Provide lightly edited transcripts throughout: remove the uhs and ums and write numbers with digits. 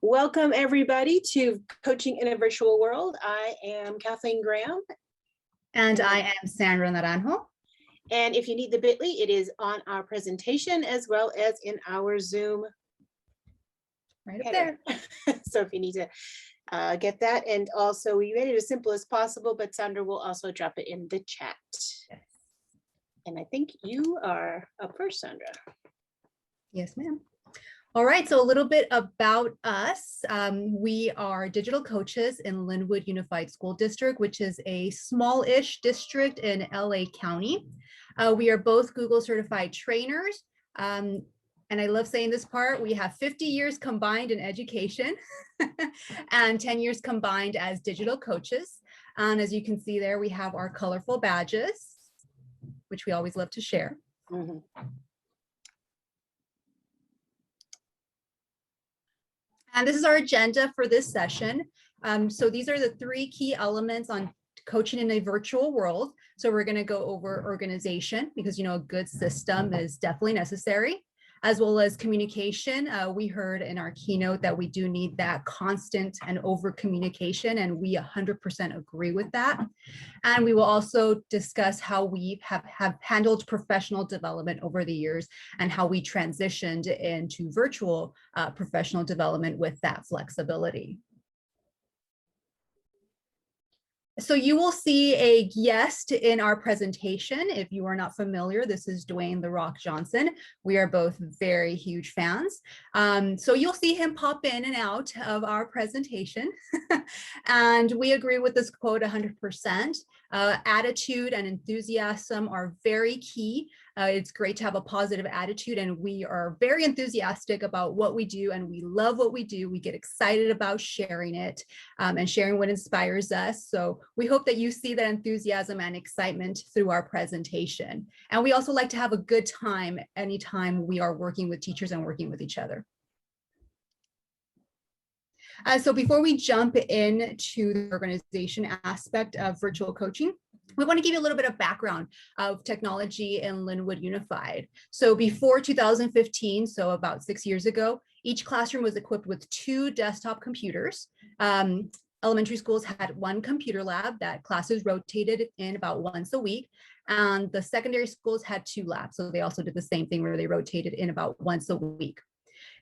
Welcome everybody to Coaching in a Virtual World. I am Kathleen Graham. And I am Sandra Naranjo. And if you need the bit.ly, it is on our presentation as well as in our Zoom. Right up there. So if you need to get that, and also we made it as simple as possible, but Sandra will also drop it in the chat. Yes. And I think you are up first, Sandra. Yes, ma'am. All right, so a little bit about us. We are digital coaches in Linwood Unified School District, which is a small-ish district in LA County. We are both Google certified trainers. And I love saying this part, we have 50 years combined in education and 10 years combined as digital coaches. And as you can see there, we have our colorful badges, which we always love to share. Mm-hmm. And this is our agenda for this session. So these are the three key elements on coaching in a virtual world. So we're going to go over organization because, you know, a good system is definitely necessary, as well as communication. We heard in our keynote that we do need that constant and over communication, and we 100% agree with that. And we will also discuss how we have handled professional development over the years and how we transitioned into virtual professional development with that flexibility. So you will see a guest in our presentation. If you are not familiar, this is Dwayne "The Rock" Johnson. We are both very huge fans. So you'll see him pop in and out of our presentation. And we agree with this quote 100%. Attitude and enthusiasm are very key. It's great to have a positive attitude, and we are very enthusiastic about what we do, and we love what we do. We get excited about sharing it and sharing what inspires us. So we hope that you see that enthusiasm and excitement through our presentation. And we also like to have a good time anytime we are working with teachers and working with each other. So before we jump into the organization aspect of virtual coaching, we want to give you a little bit of background of technology in Linwood Unified. So before 2015, so about 6 years ago, each classroom was equipped with 2 desktop computers. Elementary schools had 1 computer lab that classes rotated in about once a week. And the secondary schools had 2 labs. So they also did the same thing where they rotated in about once a week.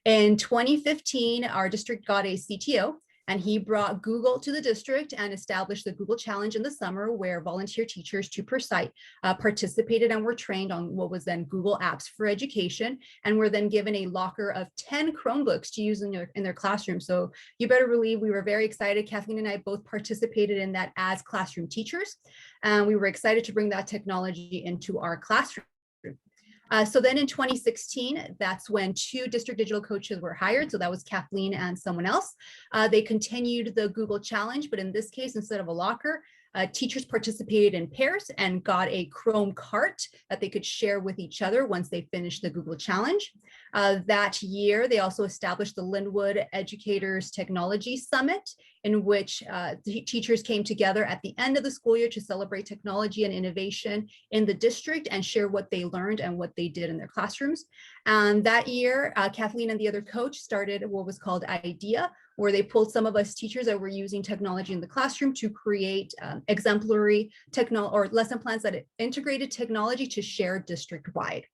In 2015, our district got a CTO, and he brought Google to the district and established the Google Challenge in the summer, where volunteer teachers, 2 per site, participated and were trained on what was then Google Apps for Education, and were then given a locker of 10 Chromebooks to use in their classroom. So you better believe we were very excited. Kathleen and I both participated in that as classroom teachers, and we were excited to bring that technology into our classroom. So then in 2016, that's when 2 district digital coaches were hired. So that was Kathleen and someone else. They continued the Google Challenge, but in this case, instead of a locker, teachers participated in pairs and got a Chrome cart that they could share with each other once they finished the Google Challenge. That year, they also established the Linwood Educators Technology Summit, in which the teachers came together at the end of the school year to celebrate technology and innovation in the district and share what they learned and what they did in their classrooms. And that year, Kathleen and the other coach started what was called IDEA, where they pulled some of us teachers that were using technology in the classroom to create exemplary lesson plans that integrated technology to share district-wide.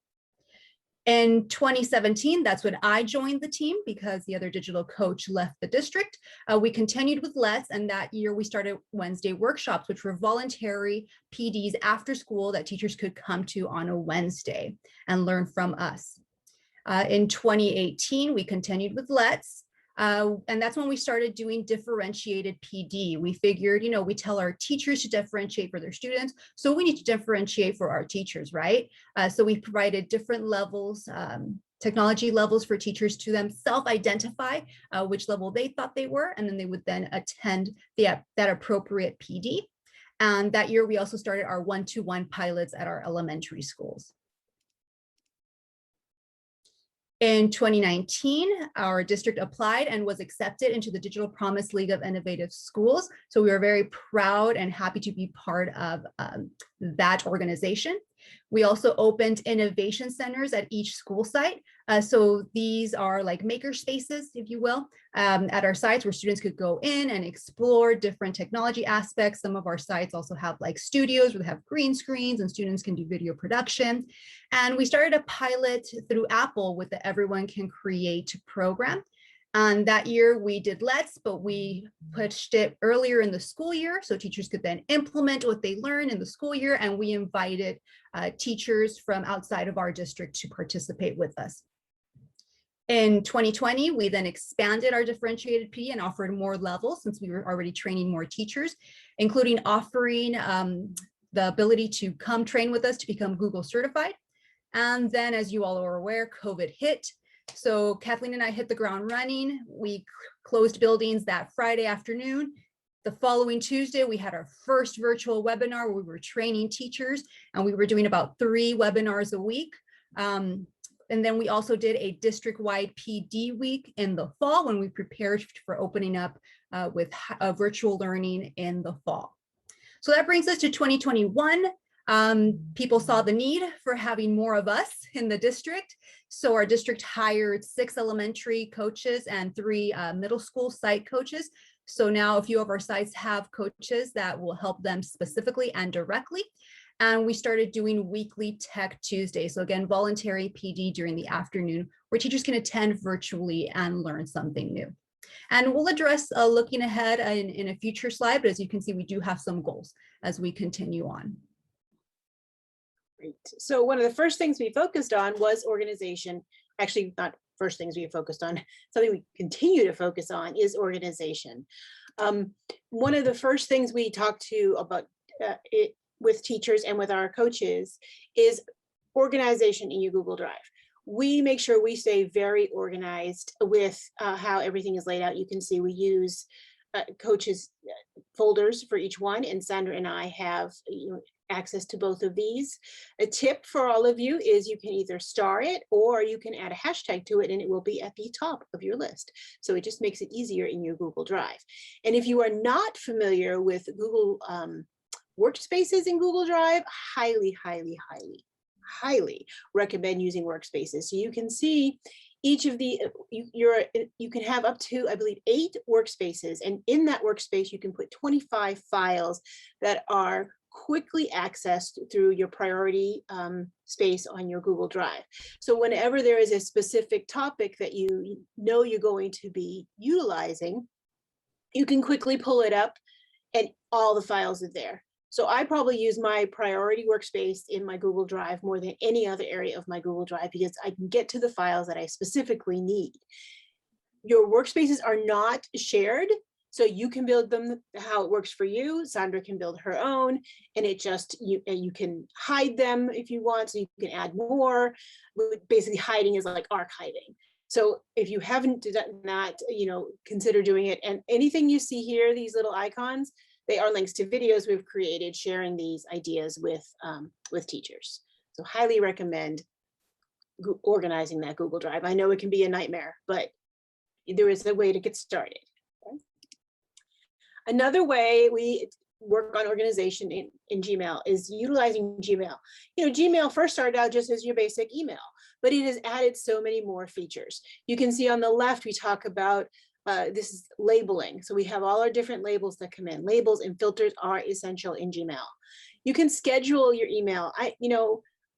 In 2017, that's when I joined the team because the other digital coach left the district. We continued with Let's, and that year we started Wednesday workshops, which were voluntary PDs after school that teachers could come to on a Wednesday and learn from us. In 2018, we continued with Let's. And that's when we started doing differentiated PD. We figured, you know, we tell our teachers to differentiate for their students, so we need to differentiate for our teachers, right? So we provided different levels, technology levels for teachers to them self-identify which level they thought they were, and then they would then attend that appropriate PD. And that year, we also started our one-to-one pilots at our elementary schools. In 2019, our district applied and was accepted into the Digital Promise League of Innovative Schools. So we were very proud and happy to be part of that organization. We also opened innovation centers at each school site. So these are like maker spaces, if you will, at our sites where students could go in and explore different technology aspects. Some of our sites also have like studios where they have green screens and students can do video production. And we started a pilot through Apple with the Everyone Can Create program. And that year we did Let's, but we pushed it earlier in the school year so teachers could then implement what they learned in the school year. And we invited teachers from outside of our district to participate with us. In 2020, we then expanded our differentiated PD and offered more levels since we were already training more teachers, including offering the ability to come train with us to become Google certified. And then, as you all are aware, COVID hit. So Kathleen and I hit the ground running. We closed buildings that Friday afternoon. The following Tuesday, we had our first virtual webinar where we were training teachers, and we were doing about 3 webinars a week. And then we also did a district-wide PD week in the fall when we prepared for opening up with virtual learning in the fall. So that brings us to 2021. People saw the need for having more of us in the district. So our district hired 6 elementary coaches and 3 middle school site coaches. So now a few of our sites have coaches that will help them specifically and directly. And we started doing weekly Tech Tuesday. So again, voluntary PD during the afternoon where teachers can attend virtually and learn something new. And we'll address looking ahead in a future slide, but as you can see, we do have some goals as we continue on. Great. So one of the first things we focused on was organization. Actually, not first things we focused on, something we continue to focus on is organization. One of the first things we talked to about with teachers and with our coaches is organization in your Google Drive. We make sure we stay very organized with how everything is laid out. You can see we use coaches folders for each one, and Sandra and I have access to both of these. A tip for all of you is you can either star it or you can add a hashtag to it and it will be at the top of your list. So it just makes it easier in your Google Drive. And if you are not familiar with Google Workspaces in Google Drive, highly recommend using Workspaces. So you can see each of the, you can have up to, I believe, 8 workspaces. And in that workspace, you can put 25 files that are quickly accessed through your priority space on your Google Drive. So whenever there is a specific topic that you know you're going to be utilizing, you can quickly pull it up and all the files are there. So I probably use my priority workspace in my Google Drive more than any other area of my Google Drive because I can get to the files that I specifically need. Your workspaces are not shared, so you can build them how it works for you. Sandra can build her own, and it just, you can hide them if you want, so you can add more. Basically hiding is like archiving. So if you haven't done that, consider doing it. And anything you see here, these little icons, they are links to videos we've created sharing these ideas with teachers. So highly recommend organizing that Google Drive. I know it can be a nightmare, but there is a way to get started. Okay? Another way we work on organization in Gmail is utilizing Gmail. Gmail first started out just as your basic email, but it has added so many more features. You can see on the left, we talk about this is labeling. So we have all our different labels that come in. Labels and filters are essential in Gmail. You can schedule your email.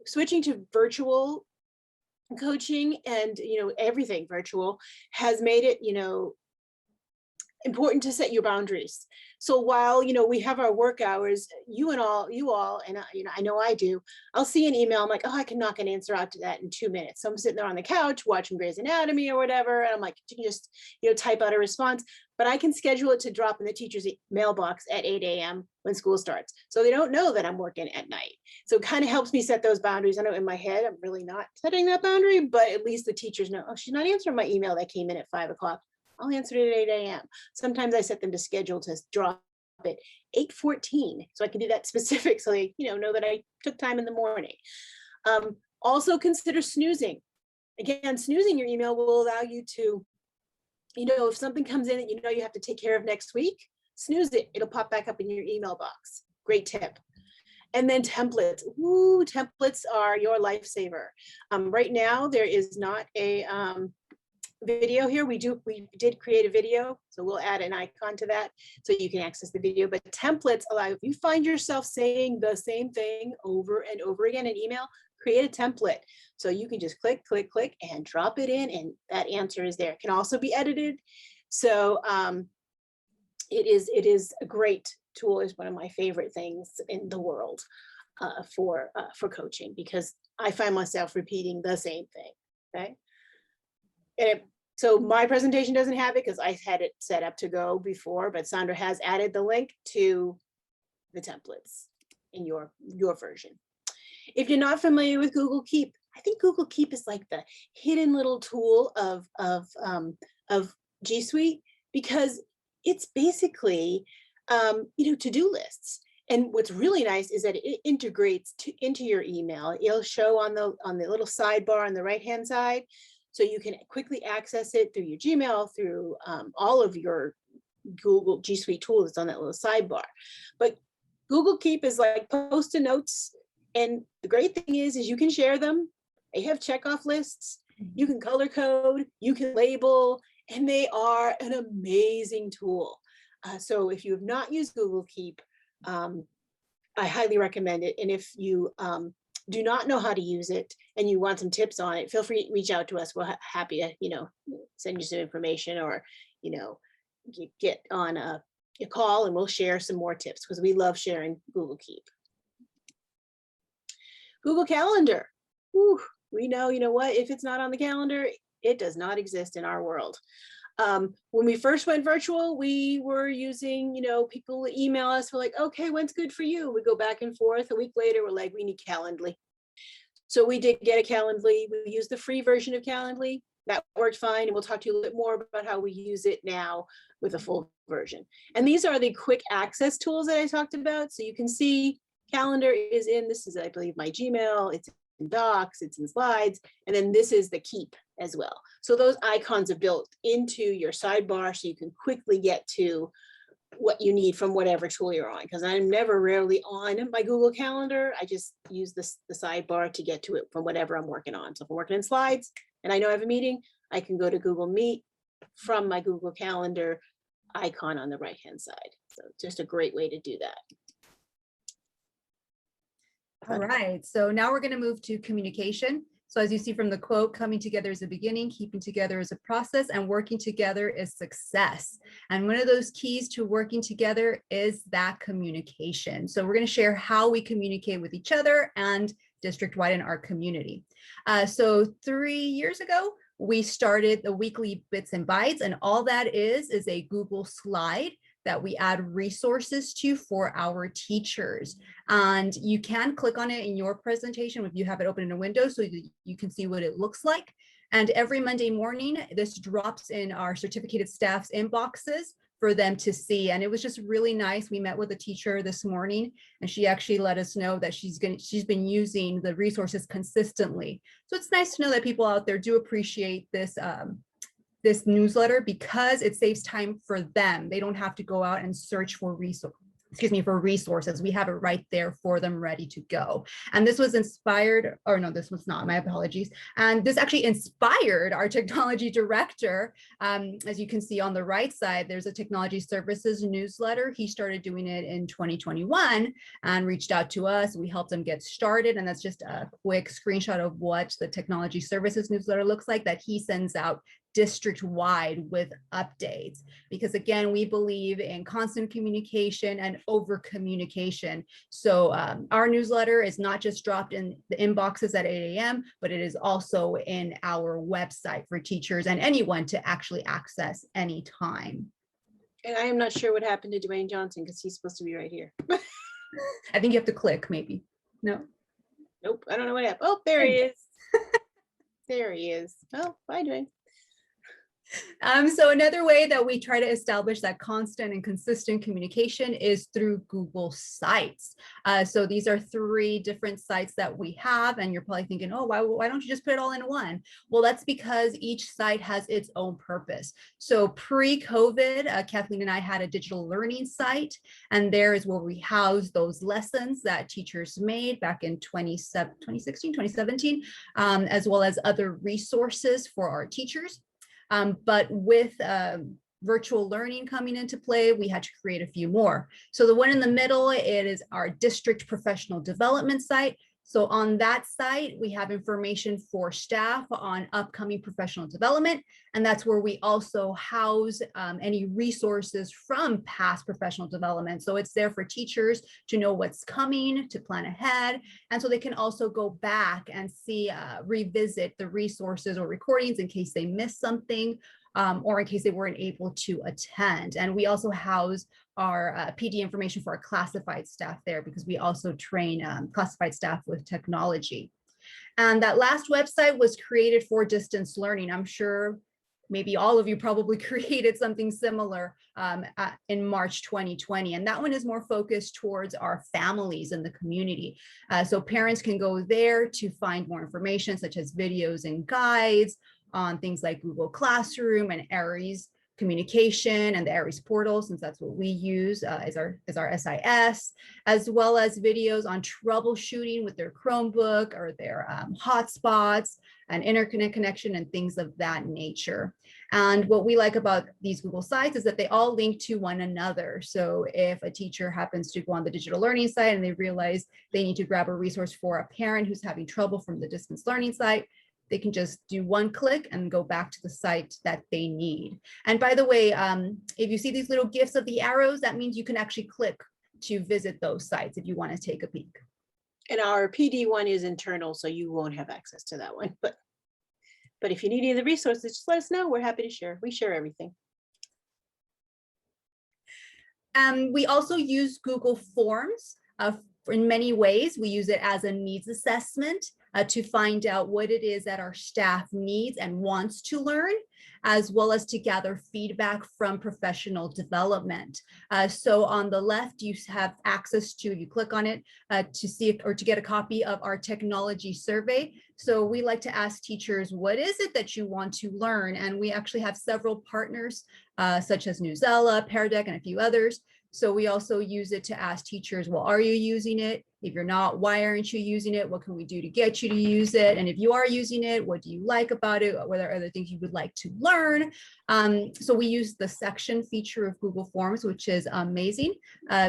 Switching to virtual coaching and everything virtual has made it important to set your boundaries. So while we have our work hours, you all, and I know I do, I'll see an email, I'm like, oh, I can knock an answer out to that in 2 minutes. So I'm sitting there on the couch watching Grey's Anatomy or whatever, and I'm like, you can just type out a response, but I can schedule it to drop in the teacher's mailbox at 8 a.m. when school starts. So they don't know that I'm working at night. So it kind of helps me set those boundaries. I know in my head, I'm really not setting that boundary, but at least the teachers know, oh, she's not answering my email that came in at 5 o'clock. I'll answer it at 8 a.m. Sometimes I set them to schedule to drop it 8:14, so I can do that specific, so they know that I took time in the morning. Also consider snoozing. Again, snoozing your email will allow you to, if something comes in that you have to take care of next week, snooze it. It'll pop back up in your email box. Great tip. And then templates. Woo, templates are your lifesaver. Right now, there is not a video here. We did create a video, so we'll add an icon to that so you can access the video. But templates allow, if you find yourself saying the same thing over and over again in email, create a template. So you can just click, click, click, and drop it in, and that answer is there. It can also be edited. So it is a great tool. Is one of my favorite things in the world for coaching, because I find myself repeating the same thing. Okay. And so my presentation doesn't have it because I had it set up to go before, but Sandra has added the link to the templates in your version. If you're not familiar with Google Keep, I think Google Keep is like the hidden little tool of G Suite, because it's basically to-do lists. And what's really nice is that it integrates into your email. It'll show on the little sidebar on the right-hand side. So you can quickly access it through your Gmail, through all of your Google G Suite tools. It's on that little sidebar. But Google Keep is like Post-it notes. And the great thing is you can share them. They have checkoff lists. You can color code, you can label, and they are an amazing tool. So if you have not used Google Keep, I highly recommend it. And if you do not know how to use it and you want some tips on it, feel free to reach out to us. We're happy to, send you some information, or, get on a call and we'll share some more tips, because we love sharing Google Keep. Google Calendar. Whew, we know, if it's not on the calendar, it does not exist in our world. When we first went virtual, we were using, people would email us. We're like, okay, when's good for you? We go back and forth. A week later, we're like, we need Calendly. So we did get a Calendly. We used the free version of Calendly. That worked fine. And we'll talk to you a little bit more about how we use it now with a full version. And these are the quick access tools that I talked about. So you can see Calendar is in, this is, I believe, my Gmail. It's in Docs, it's in Slides. And then this is the Keep as well. So those icons are built into your sidebar so you can quickly get to what you need from whatever tool you're on, because I'm never rarely on my Google Calendar. I just use the sidebar to get to it from whatever I'm working on. So if I'm working in Slides and I know I have a meeting, I can go to Google Meet from my Google Calendar icon on the right-hand side. So just a great way to do that. All right, so now we're going to move to communication. So as you see from the quote, coming together is a beginning, keeping together is a process, and working together is success. And one of those keys to working together is that communication. So we're going to share how we communicate with each other and district-wide in our community. So 3 years ago, we started the weekly Bits and Bytes, and all that is a Google slide that we add resources to for our teachers. And you can click on it in your presentation if you have it open in a window so you can see what it looks like. And every Monday morning, this drops in our certificated staff's inboxes for them to see. And it was just really nice. We met with a teacher this morning, and she actually let us know that she's been using the resources consistently. So it's nice to know that people out there do appreciate this this newsletter, because it saves time for them. They don't have to go out and search for resources. We have it right there for them, ready to go. And this was inspired, or no, this was not, my apologies. And this actually inspired our technology director. As you can see on the right side, there's a technology services newsletter. He started doing it in 2021 and reached out to us. We helped him get started. And that's just a quick screenshot of what the technology services newsletter looks like that he sends out district-wide with updates, because again, we believe in constant communication and over communication. So our newsletter is not just dropped in the inboxes at 8 a.m., but it is also in our website for teachers and anyone to actually access anytime. And I am not sure what happened to Dwayne Johnson, because he's supposed to be right here. I think you have to click, maybe. No. Nope, I don't know what happened. Oh, there he is. There he is. Oh, bye, Dwayne. So another way that we try to establish that constant and consistent communication is through Google Sites. So these are 3 different sites that we have, and you're probably thinking, oh, why don't you just put it all in one? Well, that's because each site has its own purpose. So pre-COVID, Kathleen and I had a digital learning site, and there is where we house those lessons that teachers made back in 2016, 2017, as well as other resources for our teachers. But with virtual learning coming into play, we had to create a few more. So the one in the middle, it is our district professional development site. So on that site, we have information for staff on upcoming professional development. And that's where we also house any resources from past professional development. So it's there for teachers to know what's coming, to plan ahead. And so they can also go back and see, revisit the resources or recordings in case they missed something, or in case they weren't able to attend. And we also house our PD information for our classified staff there, because we also train classified staff with technology. And that last website was created for distance learning. I'm sure maybe all of you probably created something similar in March 2020. And that one is more focused towards our families in the community. So parents can go there to find more information, such as videos and guides on things like Google Classroom and Aries communication and the Aries portal, since that's what we use as our SIS, as well as videos on troubleshooting with their Chromebook or their hotspots and internet connection and things of that nature. And what we like about these Google Sites is that they all link to one another. So if a teacher happens to go on the digital learning site and they realize they need to grab a resource for a parent who's having trouble from the distance learning site, they can just do one click and go back to the site that they need. And by the way, if you see these little GIFs of the arrows, that means you can actually click to visit those sites if you want to take a peek. And our PD one is internal, so you won't have access to that one. But if you need any of the resources, just let us know. We're happy to share. We share everything. We also use Google Forms in many ways. We use it as a needs assessment to find out what it is that our staff needs and wants to learn, as well as to gather feedback from professional development. So on the left, you have access to, you click on it to see or to get a copy of our technology survey. So we like to ask teachers, what is it that you want to learn? And we actually have several partners, such as Newsella, Pear Deck, and a few others. So we also use it to ask teachers, well, are you using it? If you're not, why aren't you using it? What can we do to get you to use it? And if you are using it, what do you like about it? What are other things you would like to learn? So we use the section feature of Google Forms, which is amazing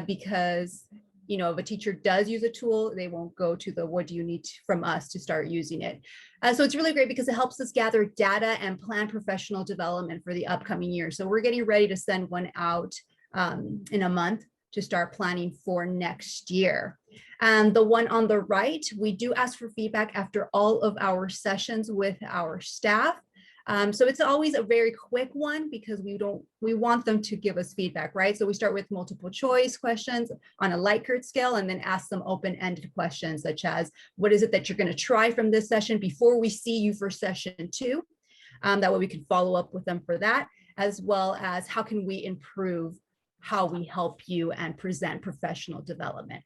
because, you know, if a teacher does use a tool, they won't go to the what do you need from us to start using it. So it's really great because it helps us gather data and plan professional development for the upcoming year. So we're getting ready to send one out in a month to start planning for next year. And the one on the right, we do ask for feedback after all of our sessions with our staff. So it's always a very quick one because we want them to give us feedback, right? So we start with multiple choice questions on a Likert scale and then ask them open-ended questions such as, what is it that you're going to try from this session before we see you for session 2? That way we can follow up with them for that, as well as how can we improve how we help you and present professional development.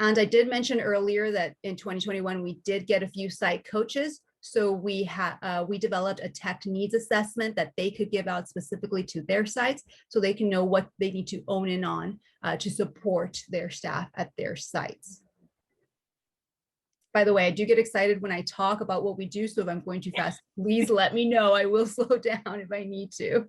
And I did mention earlier that in 2021, we did get a few site coaches. So we developed a tech needs assessment that they could give out specifically to their sites so they can know what they need to own in on to support their staff at their sites. By the way, I do get excited when I talk about what we do. So if I'm going too fast, please let me know. I will slow down if I need to.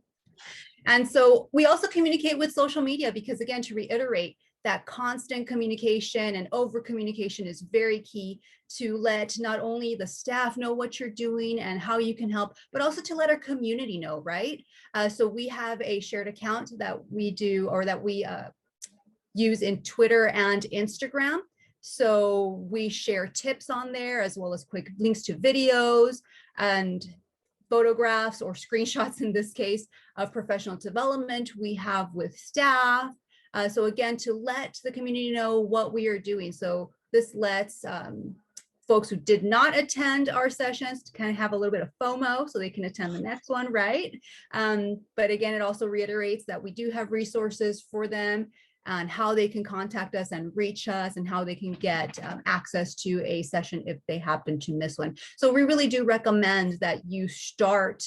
And so we also communicate with social media because, again, to reiterate, that constant communication and over communication is very key to let not only the staff know what you're doing and how you can help, but also to let our community know, right? So we have a shared account that we do or that we use in Twitter and Instagram. So we share tips on there as well as quick links to videos and photographs or screenshots in this case of professional development we have with staff. So again, to let the community know what we are doing. So this lets folks who did not attend our sessions to kind of have a little bit of FOMO so they can attend the next one, right? But again, it also reiterates that we do have resources for them on how they can contact us and reach us and how they can get access to a session if they happen to miss one. So we really do recommend that you start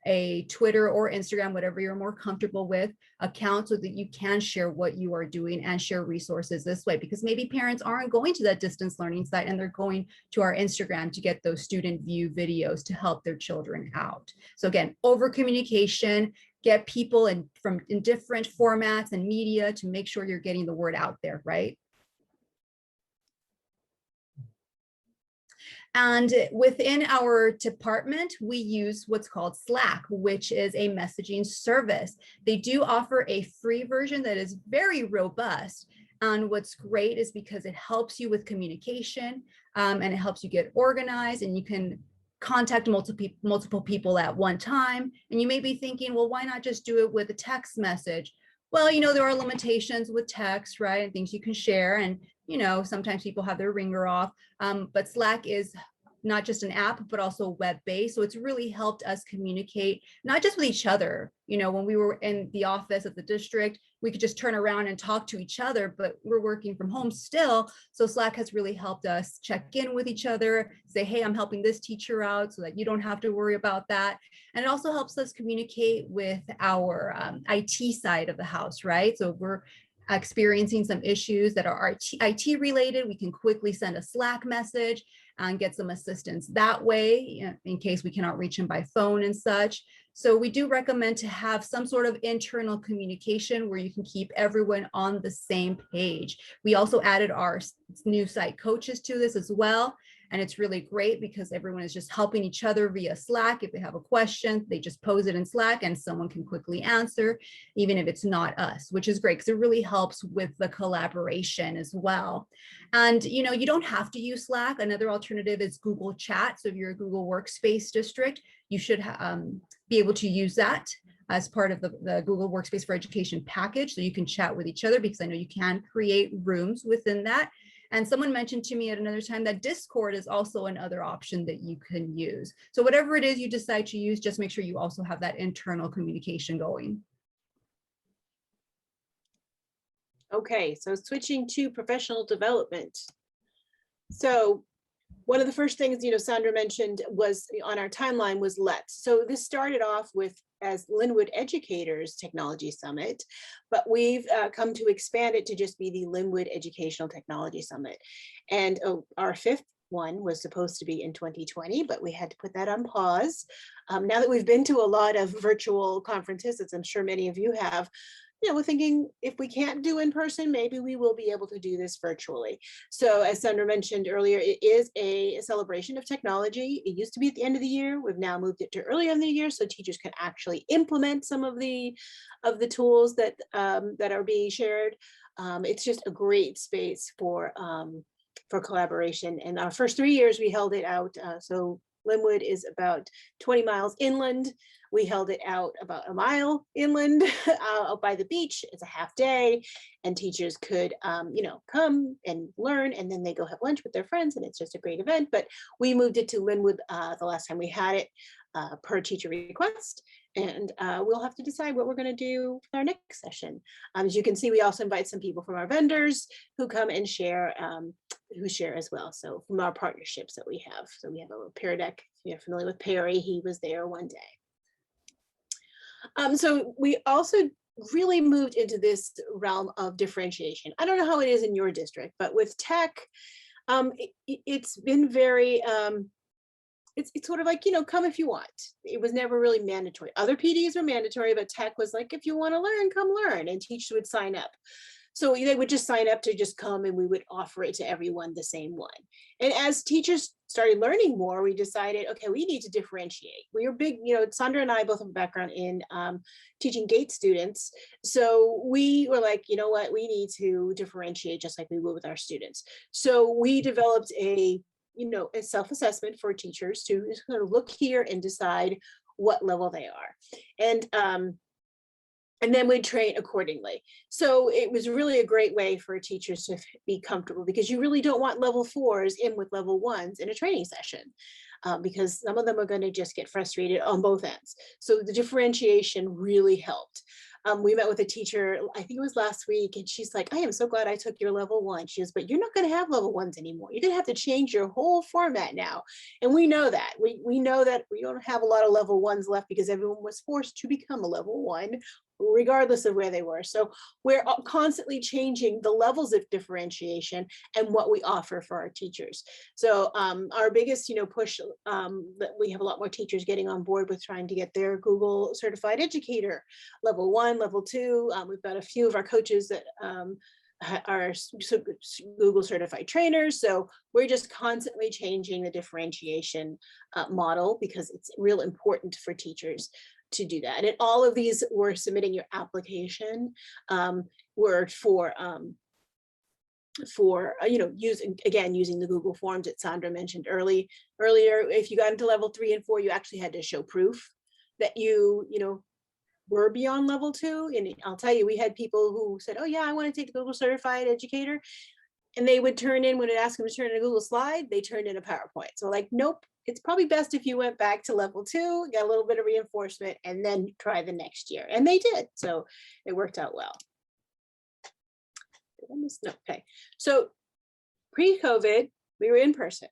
a Twitter or Instagram, whatever you're more comfortable with, account so that you can share what you are doing and share resources this way, because maybe parents aren't going to that distance learning site and they're going to our Instagram to get those student view videos to help their children out. So again, over communication, get people in different formats and media to make sure you're getting the word out there, right? And within our department, we use what's called Slack, which is a messaging service. They do offer a free version that is very robust. And what's great is because it helps you with communication and it helps you get organized, and you can contact multiple people at one time. And you may be thinking, well, why not just do it with a text message? Well, you know, there are limitations with text, right? And things you can share. And, you know, sometimes people have their ringer off. But Slack is not just an app, but also web-based. So it's really helped us communicate, not just with each other. You know, when we were in the office at the district, we could just turn around and talk to each other, but we're working from home still. So Slack has really helped us check in with each other, say, hey, I'm helping this teacher out so that you don't have to worry about that. And it also helps us communicate with our IT side of the house, right? So if we're experiencing some issues that are IT related, we can quickly send a Slack message and get some assistance that way, you know, in case we cannot reach them by phone and such. So we do recommend to have some sort of internal communication where you can keep everyone on the same page. We also added our new site coaches to this as well. And it's really great because everyone is just helping each other via Slack. If they have a question, they just pose it in Slack and someone can quickly answer, even if it's not us, which is great because it really helps with the collaboration as well. And, you know, you don't have to use Slack. Another alternative is Google Chat. So if you're a Google Workspace district, you should be able to use that as part of the Google Workspace for Education package. So you can chat with each other, because I know you can create rooms within that. And someone mentioned to me at another time that Discord is also another option that you can use. So whatever it is you decide to use, just make sure you also have that internal communication going. Okay, so switching to professional development. So one of the first things, you know, Sandra mentioned was on our timeline was Let's. So this started off with as Linwood Educators Technology Summit, but we've come to expand it to just be the Linwood Educational Technology Summit. And our fifth one was supposed to be in 2020, but we had to put that on pause. Now that we've been to a lot of virtual conferences, as I'm sure many of you have, you know, we're thinking if we can't do in person, maybe we will be able to do this virtually. So as Sandra mentioned earlier, it is a celebration of technology. It used to be at the end of the year. We've now moved it to earlier in the year so teachers can actually implement some of the tools that that are being shared. It's just a great space for collaboration. And our first 3 years we held it out. So Linwood is about 20 miles inland. We held it out about a mile inland out by the beach. It's a half day and teachers could, you know, come and learn, and then they go have lunch with their friends, and it's just a great event. But we moved it to Linwood the last time we had it per teacher request. And we'll have to decide what we're going to do with our next session. As you can see, we also invite some people from our vendors who come and share, who share as well. So from our partnerships that we have. So we have a Pear Deck, if you're familiar with Perry, he was there one day. So we also really moved into this realm of differentiation. I don't know how it is in your district, but with tech, it's been very, it's sort of like, you know, come if you want. It was never really mandatory. Other PDs were mandatory, but tech was like, if you want to learn, come learn, and teachers would sign up. So they would just sign up to just come, and we would offer it to everyone the same one. And as teachers started learning more, we decided, okay, we need to differentiate. We were big, you know, Sandra and I both have a background in teaching GATE students. So we were like, you know what, we need to differentiate just like we would with our students. So we developed a, you know, a self-assessment for teachers to sort of look here and decide what level they are. And and then we'd train accordingly. So it was really a great way for teachers to be comfortable, because you really don't want level 4s in with level 1s in a training session, because some of them are going to just get frustrated on both ends. So the differentiation really helped. We met with a teacher, I think it was last week, and she's like, I am so glad I took your level 1. She goes, but you're not going to have level 1s anymore. You're going to have to change your whole format now. And we know that. We know that we don't have a lot of level 1s left, because everyone was forced to become a level 1, regardless of where they were. So we're constantly changing the levels of differentiation and what we offer for our teachers. So our biggest, push, that we have a lot more teachers getting on board with trying to get their Google certified educator level 1, level 2. We've got a few of our coaches that are Google certified trainers. So we're just constantly changing the differentiation model, because it's real important for teachers to do that. And in all of these, we're submitting your application were for using the Google Forms that Sandra mentioned earlier. If you got into level 3 and 4, you actually had to show proof that you were beyond level 2. And I'll tell you, we had people who said, oh yeah, I want to take the Google certified educator. And they would turn in, when it asked them to turn in a Google slide, they turned in a PowerPoint. So like, nope, it's probably best if you went back to level 2, got a little bit of reinforcement, and then try the next year. And they did. So it worked out well. Okay. So pre-COVID, we were in person.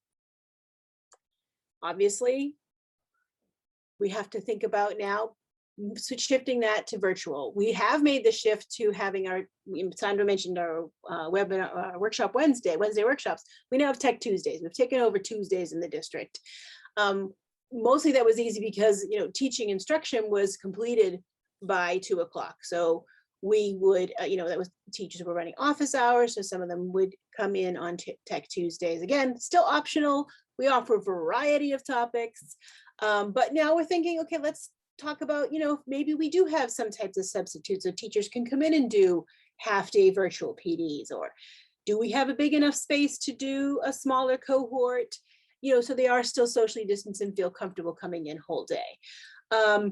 Obviously, we have to think about now shifting that to virtual. We have made the shift to having our, Sandra mentioned our webinar workshop Wednesday workshops. We now have Tech Tuesdays. We've taken over Tuesdays in the district. Mostly that was easy because, teaching instruction was completed by 2 o'clock. So we would, that was, teachers were running office hours. So some of them would come in on Tech Tuesdays. Again, still optional. We offer a variety of topics. But now we're thinking, okay, let's talk about, maybe we do have some types of substitutes, so teachers can come in and do half-day virtual PDs, or do we have a big enough space to do a smaller cohort, so they are still socially distanced and feel comfortable coming in whole day.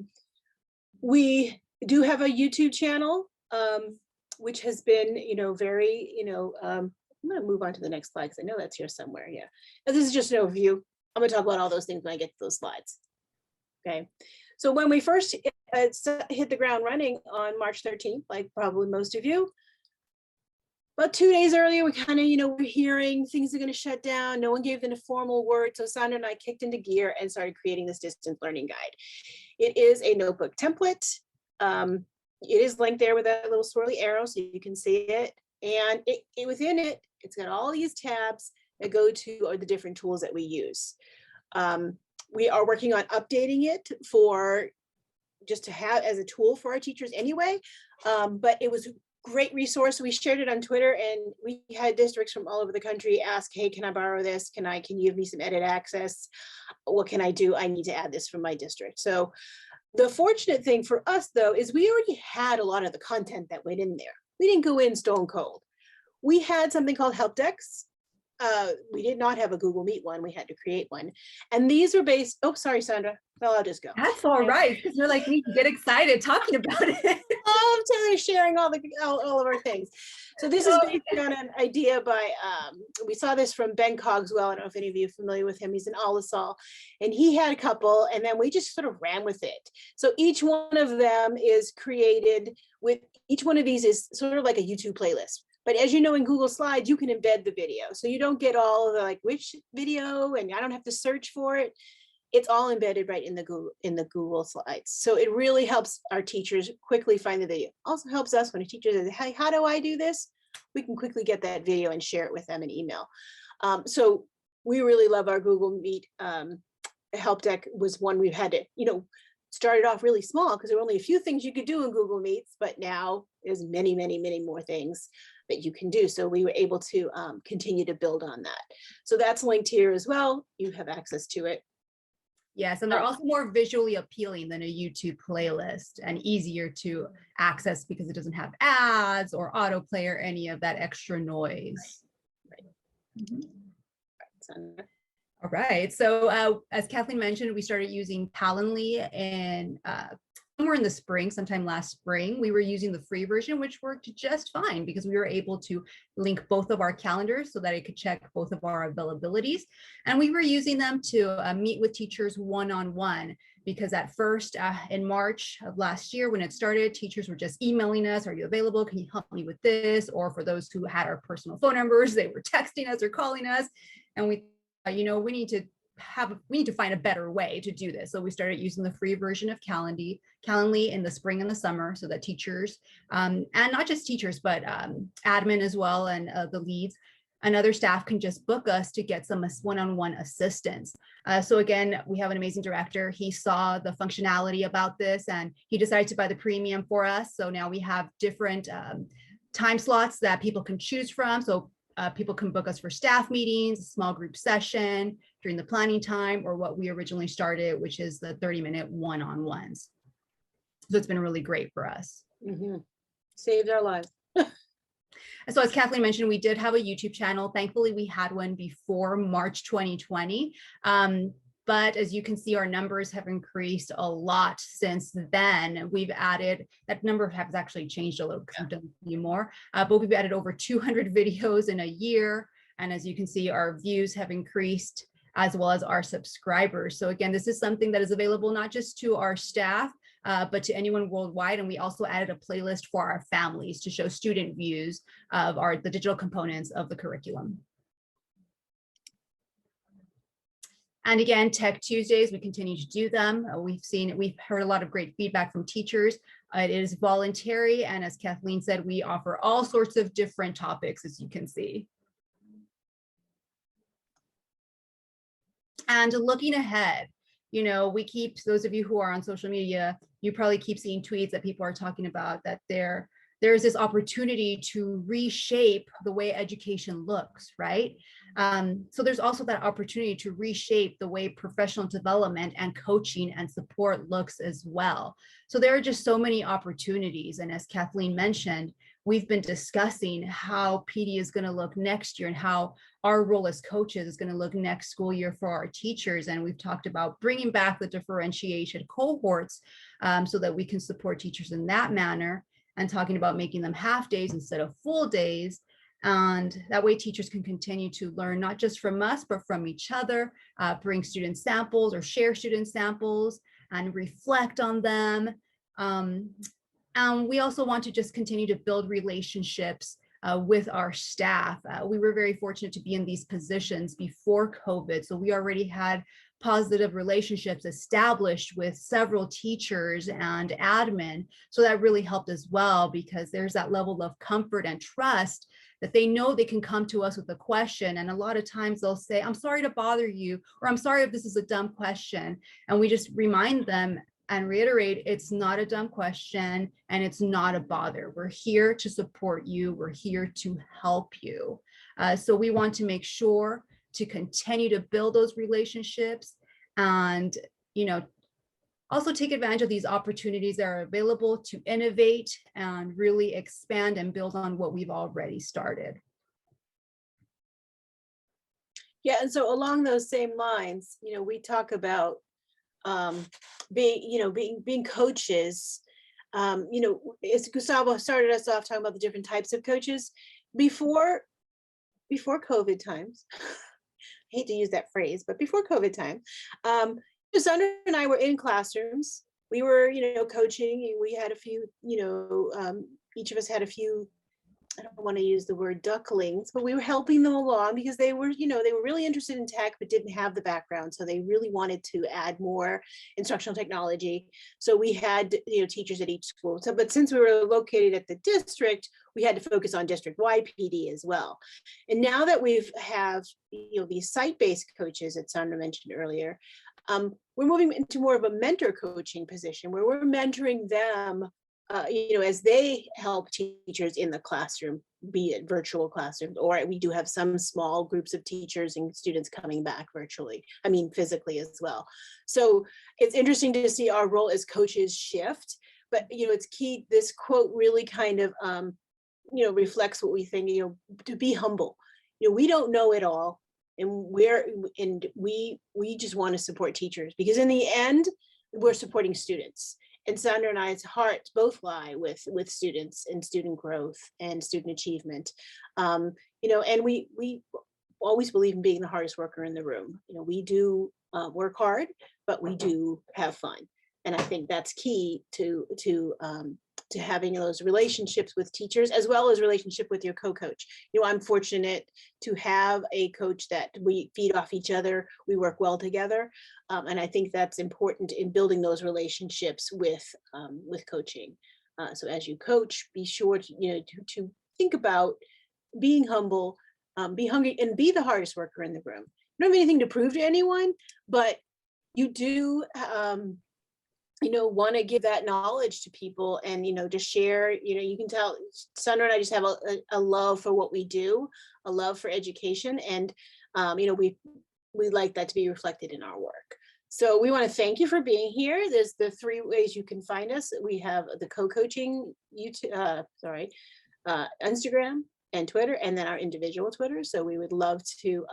We do have a YouTube channel, which has been, very, I'm going to move on to the next slide because I know that's here somewhere. Yeah, and this is just an overview. I'm going to talk about all those things when I get to those slides. Okay. So when we first hit the ground running on March 13th, like probably most of you, about 2 days earlier, we kind of, we're hearing things are going to shut down. No one gave them a formal word. So Sandra and I kicked into gear and started creating this distance learning guide. It is a notebook template. It is linked there with that little swirly arrow so you can see it. And within it, it's got all these tabs that go to the different tools that we use. We are working on updating it for just to have as a tool for our teachers anyway, but it was a great resource. We shared it on Twitter, and we had districts from all over the country ask, hey, can I borrow this? Can you give me some edit access? What can I do? I need to add this from my district. So the fortunate thing for us, though, is we already had a lot of the content that went in there. We didn't go in stone cold. We had something called help decks. We did not have a Google Meet one. We had to create one. And these are based, oh, sorry, Sandra. Well, I'll just go. That's all right, because you're like me, get excited talking about it. I'm telling you, sharing all of our things. So this is based on an idea by, we saw this from Ben Cogswell. I don't know if any of you are familiar with him. He's an Olisol, and he had a couple, and then we just sort of ran with it. So each one of them is created with, each one of these is sort of like a YouTube playlist. But as you know, in Google Slides, you can embed the video. So you don't get all of the like which video, and I don't have to search for it. It's all embedded right in the Google Slides. So it really helps our teachers quickly find the video. Also helps us when a teacher says, hey, how do I do this? We can quickly get that video and share it with them in email. So we really love our Google Meet. Help deck was one we've had to, started off really small because there were only a few things you could do in Google Meets, but now there's many, many, many more things that you can do. So we were able to continue to build on that. So that's linked here as well. You have access to it. Yes, and they're also more visually appealing than a YouTube playlist and easier to access because it doesn't have ads or autoplay or any of that extra noise. Right. Mm-hmm. All right, so as Kathleen mentioned, we started using Calendly in somewhere in the spring, sometime last spring, we were using the free version, which worked just fine because we were able to link both of our calendars so that it could check both of our availabilities. And we were using them to meet with teachers one-on-one, because at first in March of last year, when it started, teachers were just emailing us, are you available? Can you help me with this? Or for those who had our personal phone numbers, they were texting us or calling us. And we thought, we need to find a better way to do this. So we started using the free version of Calendly in the spring and the summer, so that teachers, and not just teachers, but admin as well, and the leads and other staff can just book us to get some one-on-one assistance. So again, we have an amazing director. He saw the functionality about this and he decided to buy the premium for us. So now we have different time slots that people can choose from. So people can book us for staff meetings, a small group session during the planning time, or what we originally started, which is the 30-minute one-on-ones. So it's been really great for us. Mm-hmm. Saved our lives. So as Kathleen mentioned, we did have a YouTube channel. Thankfully, we had one before March 2020. But as you can see, our numbers have increased a lot since then. We've added, that number has actually changed a little because we've done a few more, but we've added over 200 videos in a year. And as you can see, our views have increased as well as our subscribers. So again, this is something that is available not just to our staff, but to anyone worldwide. And we also added a playlist for our families to show student views of the digital components of the curriculum. And again, Tech Tuesdays, we continue to do them. We've heard a lot of great feedback from teachers. It is voluntary. And as Kathleen said, we offer all sorts of different topics, as you can see. And looking ahead, we keep, those of you who are on social media, you probably keep seeing tweets that people are talking about that there's this opportunity to reshape the way education looks, right? So there's also that opportunity to reshape the way professional development and coaching and support looks as well. So there are just so many opportunities. And as Kathleen mentioned, we've been discussing how PD is going to look next year and how our role as coaches is going to look next school year for our teachers. And we've talked about bringing back the differentiation cohorts so that we can support teachers in that manner, and talking about making them half days instead of full days. And that way teachers can continue to learn not just from us, but from each other, bring student samples or share student samples and reflect on them. And we also want to just continue to build relationships with our staff. We were very fortunate to be in these positions before COVID. So we already had positive relationships established with several teachers and admin. So that really helped as well, because there's that level of comfort and trust that they know they can come to us with a question. And a lot of times they'll say, I'm sorry to bother you, or I'm sorry if this is a dumb question. And we just remind them and reiterate, it's not a dumb question and it's not a bother. We're here to support you. We're here to help you. So we want to make sure to continue to build those relationships and, also take advantage of these opportunities that are available to innovate and really expand and build on what we've already started. Yeah, and so along those same lines, we talk about being coaches. As Gustavo started us off talking about the different types of coaches before COVID times. I hate to use that phrase, but before COVID time, Sandra and I were in classrooms. We were, coaching. We had a few, each of us had a few, I don't want to use the word ducklings, but we were helping them along because they were really interested in tech, but didn't have the background. So they really wanted to add more instructional technology. So we had, teachers at each school. So, but since we were located at the district, we had to focus on district-wide PD as well. And now that we have, these site-based coaches that Sandra mentioned earlier, we're moving into more of a mentor coaching position where we're mentoring them as they help teachers in the classroom, be it virtual classrooms, or we do have some small groups of teachers and students coming back physically as well. So it's interesting to see our role as coaches shift, but it's key. This quote really kind of, reflects what we think, to be humble. We don't know it all, and we just want to support teachers, because in the end, we're supporting students. And Sandra and I's hearts both lie with students and student growth and student achievement. And we always believe in being the hardest worker in the room. We do work hard, but we do have fun. And I think that's key to having those relationships with teachers, as well as relationship with your co-coach. I'm fortunate to have a coach that we feed off each other. We work well together. And I think that's important in building those relationships with coaching. So as you coach, be sure to think about being humble, be hungry, and be the hardest worker in the room. You don't have anything to prove to anyone, but you do want to give that knowledge to people and, to share. You can tell Sandra and I just have a love for what we do, a love for education. And, we like that to be reflected in our work. So we want to thank you for being here. There's the 3 ways you can find us. We have the co-coaching Instagram and Twitter, and then our individual Twitter. So we would love to,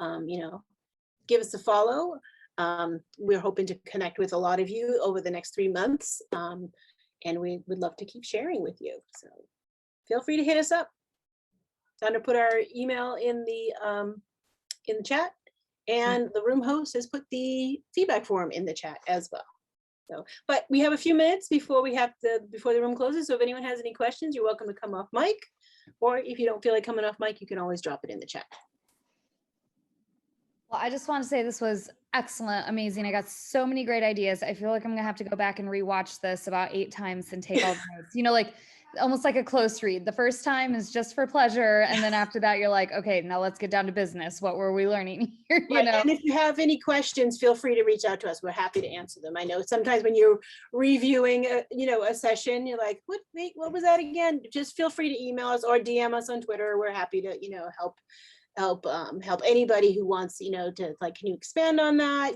give us a follow. We're hoping to connect with a lot of you over the next 3 months. And we would love to keep sharing with you. So feel free to hit us up. Sandra put our email in the chat, and the room host has put the feedback form in the chat as well. So, but we have a few minutes before the room closes. So if anyone has any questions, you're welcome to come off mic, or if you don't feel like coming off mic, you can always drop it in the chat. Well, I just want to say this was excellent, amazing. I got so many great ideas. I feel like I'm gonna have to go back and rewatch this about 8 times and take all the notes. Like almost like a close read. The first time is just for pleasure, and then after that, you're like, okay, now let's get down to business. What were we learning here? Right. And if you have any questions, feel free to reach out to us. We're happy to answer them. I know sometimes when you're reviewing a session, you're like, what was that again? Just feel free to email us or DM us on Twitter. We're happy to help anybody who wants to, like, can you expand on that?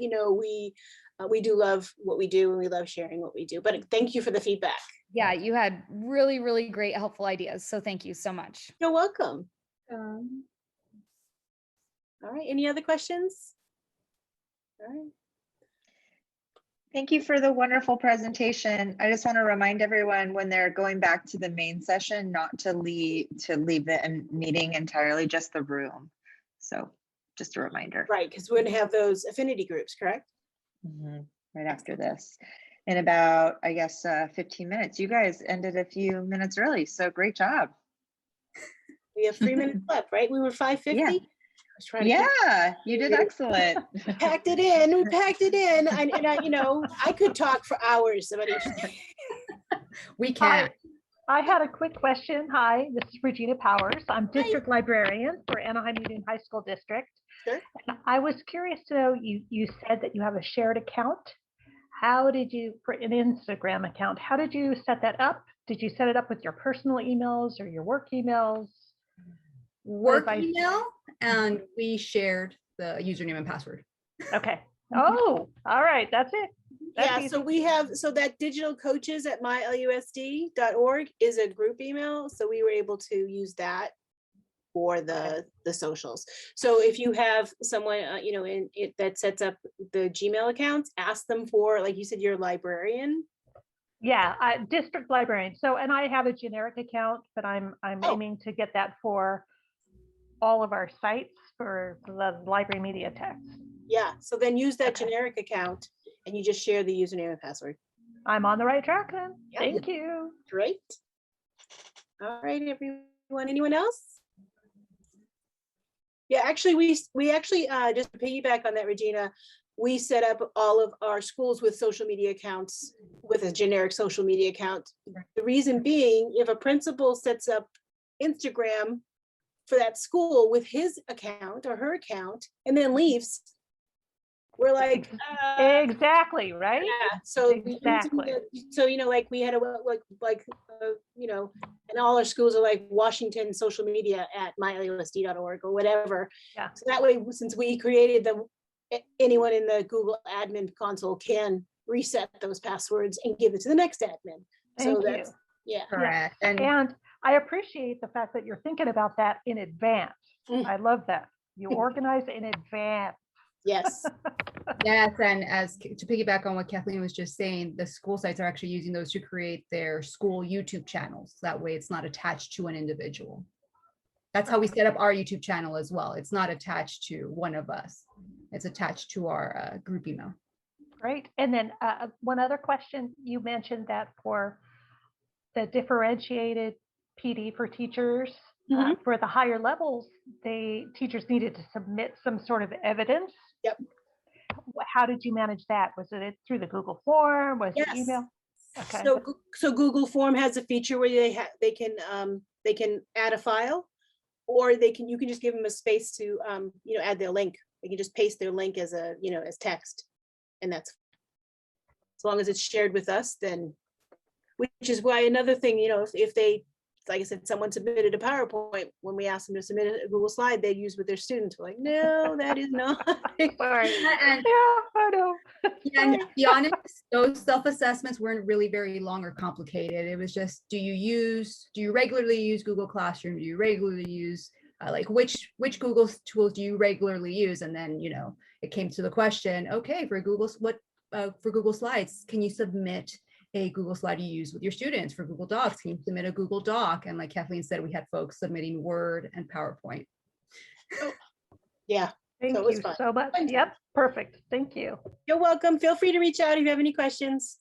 We do love what we do, and we love sharing what we do. But thank you for the feedback. Yeah, you had really, really great, helpful ideas. So thank you so much. You're welcome. All right, any other questions? All right. Thank you for the wonderful presentation. I just want to remind everyone when they're going back to the main session, not to leave the meeting entirely, just the room. So just a reminder. Right, because we're going to have those affinity groups, correct? Right after this. In about, I guess, 15 minutes. You guys ended a few minutes early, so great job. We have 3 minutes left, right? We were 5:50. Yeah, you did excellent. We packed it in. I could talk for hours about each thing. We can. I had a quick question. Hi, this is Regina Powers. I'm district librarian for Anaheim Union High School District. Sure. And I was curious to know, you said that you have a shared account. How did you, for an Instagram account, how did you set that up? Did you set it up with your personal emails or your work emails? Work email, and we shared the username and password. Okay. Oh, all right. That's it. Yeah, so that digital coaches at mylusd.org is a group email. So we were able to use that for the socials. So if you have someone, that sets up the Gmail accounts, ask them for, like you said, your librarian. Yeah, district librarian. So, and I have a generic account, but I'm aiming to get that for all of our sites for the library media text. Yeah, so then use that generic account and you just share the username and password. I'm on the right track then. Yeah. Thank you. Great. All right, everyone. Anyone else? Yeah, actually, we actually just to piggyback on that, Regina, we set up all of our schools with social media accounts with a generic social media account. The reason being, if a principal sets up Instagram for that school with his account or her account and then leaves, we're like, exactly, right? Yeah. So exactly. Like we had and all our schools are like Washington social media at mylusd.org or whatever. Yeah. So that way, since we created them, anyone in the Google admin console can reset those passwords and give it to the next admin. Thank you. Yeah. Correct. Yeah. And I appreciate the fact that you're thinking about that in advance. I love that. You organize in advance. Yes. Yes, and to piggyback on what Kathleen was just saying, the school sites are actually using those to create their school YouTube channels. That way it's not attached to an individual. That's how we set up our YouTube channel as well. It's not attached to one of us. It's attached to our group email. Great. And then one other question, you mentioned that for the differentiated PD for teachers, for the higher levels, teachers needed to submit some sort of evidence. Yep. How did you manage that? Was it through the Google form? Was it Yes. email? Okay. So Google Form has a feature where they can add a file, or you can just give them a space to add their link. They can just paste their link as as text, and that's, as long as it's shared with us, then, which is why another thing, if they, like I said, someone submitted a PowerPoint, when we asked them to submit a Google slide, they'd use with their students. We're like, no, that is not. Sorry. And, Yeah, I know. and to be honest, those self-assessments weren't really very long or complicated. It was just, do you regularly use Google Classroom? Do you regularly use like which Google tools do you regularly use? And then, it came to the question, okay, for Google Slides, can you submit a Google slide you use with your students? For Google Docs, can you submit a Google Doc? And like Kathleen said, we had folks submitting Word and PowerPoint. Yeah. Thank So it was you fun. so much. Yep, perfect. Thank you. You're welcome. Feel free to reach out if you have any questions.